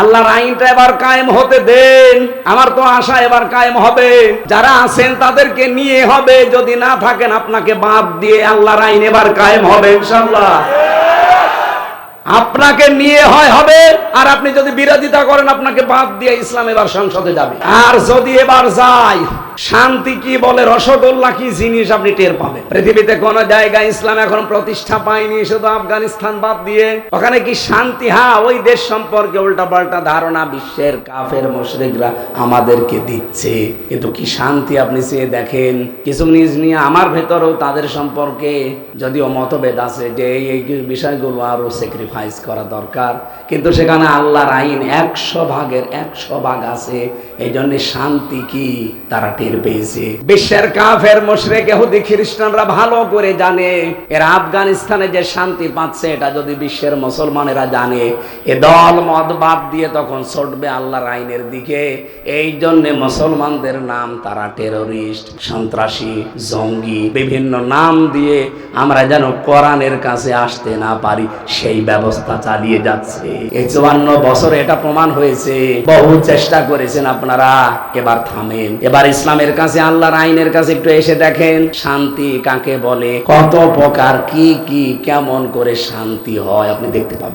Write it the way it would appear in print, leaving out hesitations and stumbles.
আল্লাহর আইনটা এবার কায়েম হতে দেন। আমার তো আশা এবার কায়েম হবে। যারা আছেন তাদেরকে নিয়ে হবে, যদি না থাকেন আপনাকে বাদ দিয়ে আল্লাহর আইন এবার কায়েম হবে ইনশাআল্লাহ। আপনাকে নিয়ে হবে, আর আপনি যদি বিরোধিতা করেন আপনাকে বাদ দিয়ে ইসলাম এবার সংসদে যাবে। আর যদি এবার যায়, শান্তি কি বলে, রসগোল্লা কি জিনিস আপনি টের পাবেন। পৃথিবীতে কোন জায়গায় ইসলাম এখন প্রতিষ্ঠা পায়নি, শুধু আফগানিস্তান বাদ দিয়ে। ওখানে কি শান্তি? হ্যাঁ, ওই দেশ সম্পর্কে উল্টাপাল্টা ধারণা বিশ্বের কাফের মুশরিকরা আমাদেরকে দিচ্ছে, কিন্তু কি শান্তি আপনি চেয়ে দেখেন। কিছু নিজ নিয়ে আমার ভেতরেও তাদের সম্পর্কে যদিও মতভেদ আছে যে এই বিষয়গুলো আরো স্যাক্রিফাইস করা দরকার, কিন্তু সেখানে আল্লাহর আইন 100 ভাগের 100 ভাগ আছে। এই জন্য শান্তি কি তারা টের পেয়েছে। বিশ্বের কাফের মুশরিক ইহুদি খ্রিস্টানরা ভালো করে জানে এরা আফগানিস্তানে যে শান্তি পাচ্ছে, এটা যদি বিশ্বের মুসলমানেরা জানে, এ দল মত বাদ দিয়ে তখন ছুটবে আল্লাহর আইনের দিকে। এই জন্য মুসলমানদের নাম তারা টেরোরিস্ট, সন্ত্রাসী, জঙ্গি, বিভিন্ন নাম দিয়ে আমরা যেন কোরআনের কাছে আসতে না পারি সেই ব্যবস্থা চালিয়ে যাচ্ছে। এই 54 বছরে এটা প্রমাণ হয়েছে। বহু চেষ্টা করেছেন আপনারা, এবার থামেন। এবার ইসলামের কাছে, আল্লাহর আইনের কাছে একটু এসে দেখেন শান্তি কাকে বলে, কত প্রকার, কি কি কেমন করে শান্তি হয় আপনি দেখতে পাবেন।